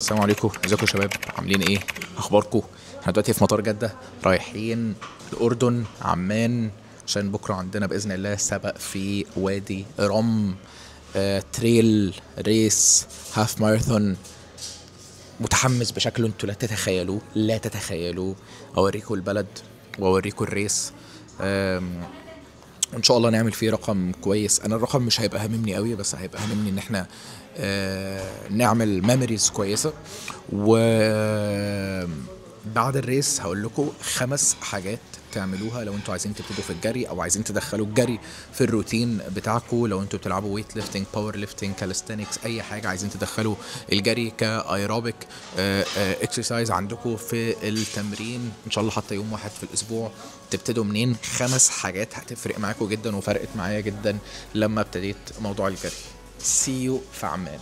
السلام عليكم، ازيكم يا شباب؟ عاملين ايه؟ اخباركم؟ احنا دلوقتي في مطار جدة رايحين الاردن عمان عشان بكره عندنا باذن الله سبق في وادي رم. تريل ريس هاف ماراثون. متحمس بشكل انتوا لا تتخيلوه. اوريكم البلد واوريكم الريس. ان شاء الله نعمل فيه رقم كويس. انا الرقم مش هيبقى هاممني قوي، بس هيبقى هاممني ان احنا نعمل ميموريز كويسه. وبعد الريس هقول لكم 5 حاجات تعملوها لو انتوا عايزين تبتدوا في الجري او عايزين تدخلوا الجري في الروتين بتاعكم. لو انتوا بتلعبوا ويت ليفتنج، باور ليفتنج، كاليستينكس، اي حاجه عايزين تدخلوا الجري كايروبيك اكسرسايز عندكم في التمرين، ان شاء الله حتى يوم واحد في الاسبوع. تبتدوا منين؟ 5 حاجات هتفرق معاكم جدا وفرقت معايا جدا لما ابتديت موضوع الجري. See you في عمان.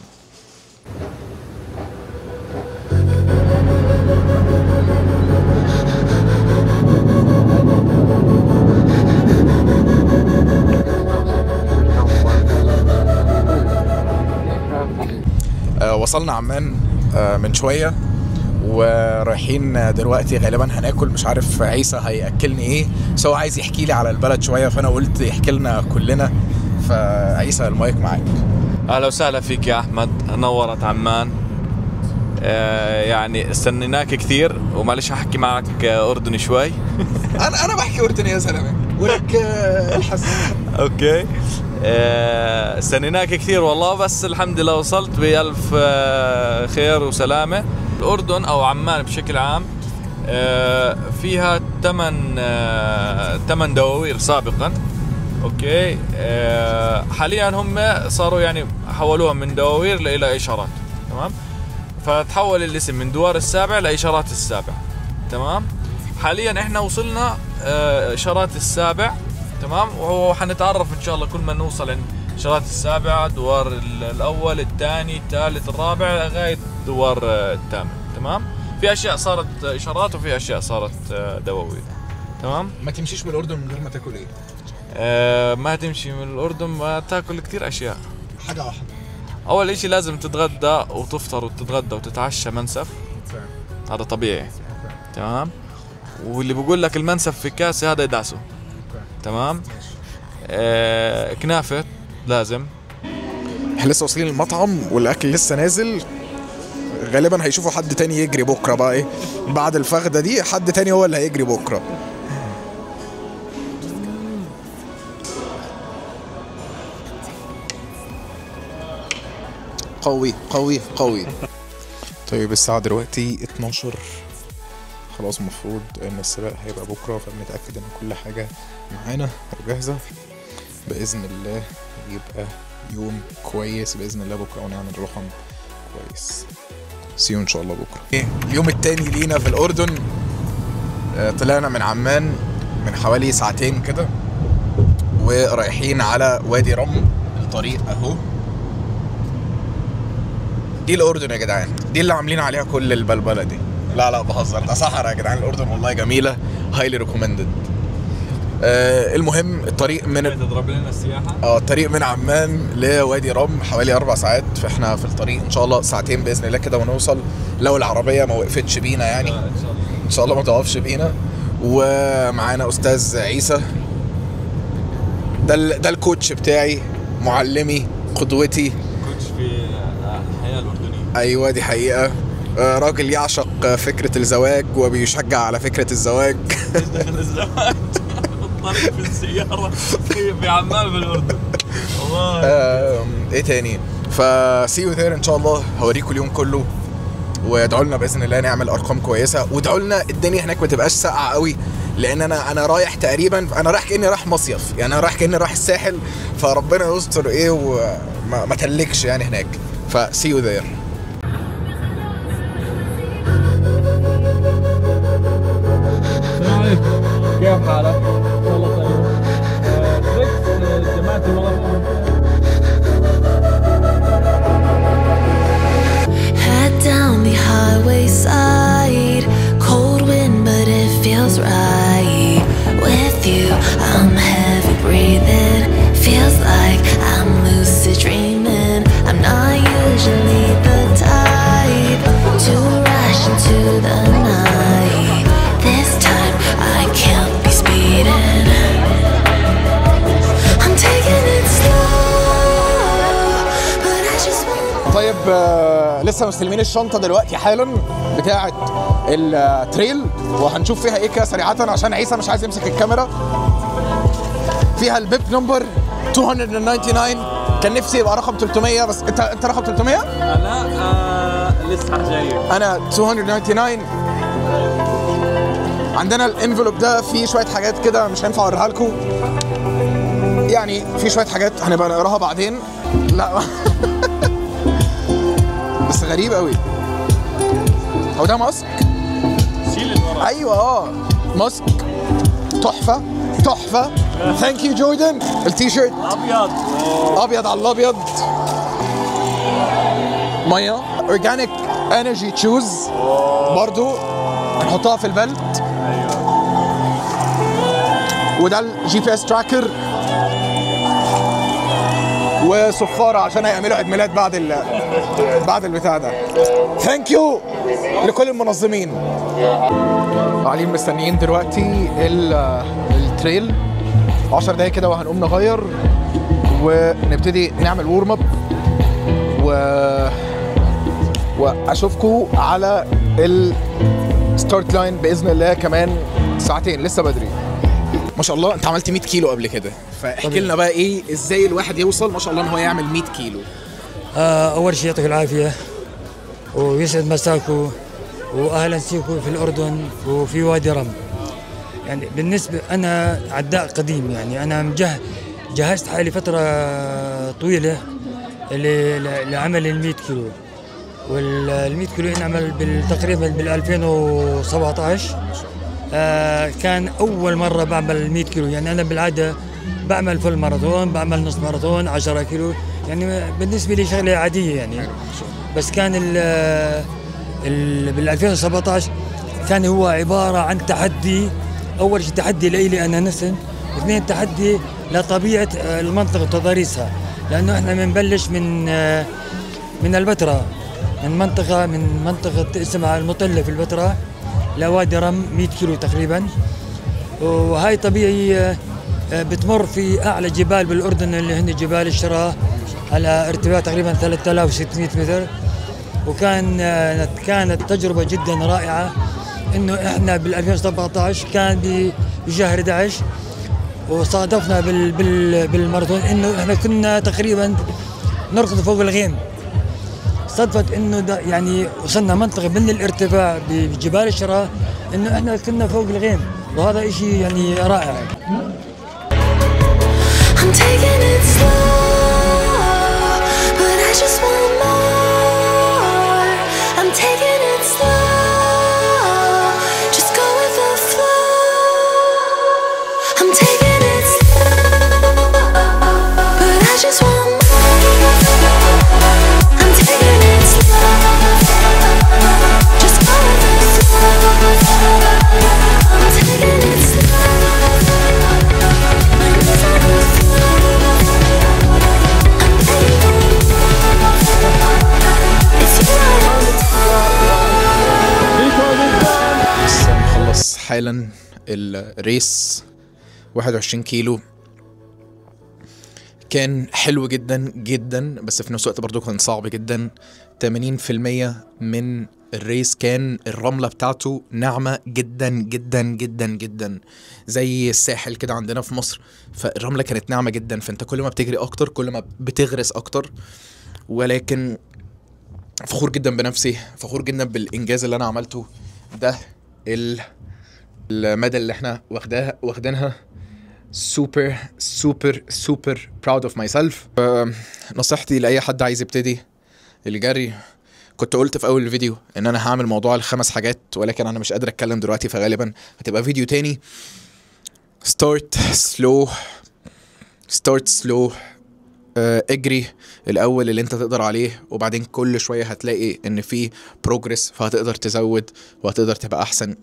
وصلنا عمان من شوية ورايحين دلوقتي غالبا هناكل. مش عارف عيسى هيأكلني ايه، بس هو عايز يحكي لي على البلد شوية، فانا قلت يحكي لنا كلنا. فعيسى المايك معاك. اهلا وسهلا فيك يا احمد، نورت عمان. يعني استنيناك كثير، ومعلش هحكي معك اردني شوي. انا بحكي اردني يا زلمه، ولك الحسن. اوكي. استنيناك كثير والله، بس الحمد لله وصلت بألف خير وسلامة. الأردن أو عمان بشكل عام فيها 8 دواوير سابقا. اوكي. حاليا هم صاروا يعني حولوها من دواوير إلى إشارات. تمام. فتحول الاسم من دوار السابع لإشارات السابع. تمام. حاليا احنا وصلنا إشارات السابع. تمام. وحنتعرف ان شاء الله كل ما نوصل عند إشارات السابع، دوار الاول، الثاني، الثالث، الرابع، لغايه دوار الثامن. تمام. في اشياء صارت اشارات وفي اشياء صارت دواوير. تمام. ما تمشيش من الاردن من غير ما تاكل ايه؟ ما تمشي من الاردن ما تاكل كثير اشياء. حاجه واحده. اول اشي لازم تتغدى وتفطر وتتغدى وتتعشى منسف. هذا طبيعي. تمام. واللي بقول لك المنسف في كاسه هذا يدعسه. تمام. كنافة لازم. احنا لسه واصلين المطعم والاكل لسه نازل. غالبا هيشوفوا حد تاني يجري بكره بقى. ايه بعد الفخده دي حد تاني هو اللي هيجري بكره. قوي قوي قوي. طيب الساعه دلوقتي 12 خلاص. المفروض ان السباق هيبقى بكره، فبنتاكد ان كل حاجه معانا وجاهزه باذن الله. يبقى يوم كويس باذن الله بكره ونعمل رقم كويس. سيو ان شاء الله بكره. اليوم التاني لينا في الاردن. طلعنا من عمان من حوالي 2 ساعة كده، ورايحين على وادي رم. الطريق اهو. دي الاردن يا جدعان، دي اللي عاملين عليها كل البلبله دي. لا بهزر، ده صحراء يا جدعان. الاردن والله جميله، هايلي ريكومندد. المهم الطريق من تضرب لنا السياحه. الطريق من عمان لوادي رم حوالي 4 ساعات، فاحنا في الطريق ان شاء الله 2 ساعتين باذن الله كده ونوصل، لو العربيه ما وقفتش بينا يعني. ان شاء الله ما توقفش بينا. ومعانا استاذ عيسى، ده الكوتش بتاعي، معلمي، قدوتي. كوتش في الحياه الاردنيه. ايوه دي حقيقه. راجل يعشق فكرة الزواج وبيشجع على فكرة الزواج. الزواج الطريق في السيارة في عمان في الأردن. والله. ايه تاني؟ فسيو ذير ان شاء الله. هوريكم اليوم كله، وادعوا لنا باذن الله نعمل ارقام كويسة، وادعوا لنا الدنيا هناك ما تبقاش ساقعة قوي، لان انا رايح تقريبا، انا رايح كاني رايح مصيف يعني. انا رايح كاني رايح الساحل، فربنا يستر ايه وما تلكش يعني هناك. فسيو ذير. كيف حالك؟ ان شاء الله طيب. تريكس جماعتي والله. Head down the highway side, cold wind but it feels right. With you, I'm heavy breathing. Feels like I'm lucid dreaming. I'm not usually the type لسه مستلمين الشنطه دلوقتي حالا بتاعه التريل، وهنشوف فيها ايه كده سريعه عشان عيسى مش عايز يمسك الكاميرا. فيها البيب نمبر 299، كان نفسي يبقى رقم 300 بس انت رقم 300؟ لا لسه جاي. انا 299. عندنا الانفلوب ده فيه شويه حاجات كده مش هينفع اوريها لكم، يعني في شويه حاجات هنبقى نقراها بعدين. لا بس غريب قوي. هو ده ماسك؟ شيل الورق. ايوه ماسك تحفه تحفه. ثانك يو جوردن. التيشيرت ابيض على الابيض. ميه اورجانيك انرجي تشوز برضو هنحطها في البلت. وده الجي بي اس تراكر وصفاره عشان هيعملوا عيد ميلاد بعد البتاع ده. ثانك يو لكل المنظمين. قاعدين مستنيين دلوقتي التريل 10 دقايق كده وهنقوم نغير ونبتدي نعمل وورم اب واشوفكم على الستارت لاين باذن الله كمان ساعتين، لسه بدري. ما شاء الله انت عملت 100 كيلو قبل كده، فاحكي لنا بقى ايه ازاي الواحد يوصل ما شاء الله ان هو يعمل 100 كيلو. اول شيء يعطيك العافيه ويسعد مساكم واهلا فيكم في الاردن وفي وادي رم. يعني بالنسبه انا عداء قديم، يعني انا جهزت حالي فتره طويله لعمل ال 100 كيلو، وال 100 كيلو انعمل تقريبا بال 2017. كان اول مره بعمل 100 كيلو، يعني انا بالعاده بعمل فول ماراثون، بعمل نص ماراثون 10 كيلو، يعني بالنسبه لي شغله عاديه يعني. بس كان بال 2017 كان هو عباره عن تحدي. اول شيء تحدي لي انا نفسي، اثنين تحدي لطبيعه المنطقه وتضاريسها، لانه احنا بنبلش من البتراء، من منطقه اسمها المطله في البتراء لوادي رم 100 كيلو تقريبا. وهاي طبيعي بتمر في اعلى جبال بالاردن اللي هن جبال الشراء على ارتفاع تقريبا 3600 متر. كانت تجربه جدا رائعه. انه احنا بال 2017 كان بشهر 11 وصادفنا بالماراثون انه احنا كنا تقريبا نركض فوق الغيم. صدفت انه يعني وصلنا منطقه من الارتفاع بجبال الشراء انه احنا كنا فوق الغيم، وهذا شيء يعني رائع. I'm taking it slow, but I just want more. I'm taking it slow, just go with the flow. I'm taking it slow, but I just want more. I'm taking it slow, just go with the flow. I'm taking it slow. نخلص حالا الريس 21 كيلو. كان حلو جدا جدا بس في نفس الوقت برضو كان صعب جدا. 80% من الريس كان الرملة بتاعته ناعمة جدا جدا جدا جدا زي الساحل كده عندنا في مصر، فالرملة كانت ناعمة جدا، فانت كل ما بتجري اكتر كل ما بتغرس اكتر. ولكن فخور جدا بنفسي، فخور جدا بالانجاز اللي انا عملته ده. المدى اللي احنا واخدينها سوبر سوبر سوبر براود اوف ماي سيلف. نصيحتي لاي حد عايز يبتدي الجري، كنت قلت في اول الفيديو ان انا هعمل موضوع ال5 حاجات، ولكن انا مش قادر اتكلم دلوقتي فغالبا هتبقى فيديو تاني. start slow. اجري الاول اللي انت تقدر عليه، وبعدين كل شويه هتلاقي ان في بروجرس، فهتقدر تزود وهتقدر تبقى احسن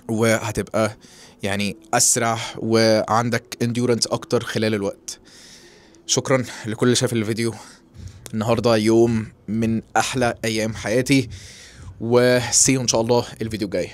وهتبقى يعني اسرع وعندك انديورنس اكتر خلال الوقت. شكرا لكل اللي شاف الفيديو. النهارده يوم من احلى ايام حياتي، وسي ان شاء الله الفيديو الجاي.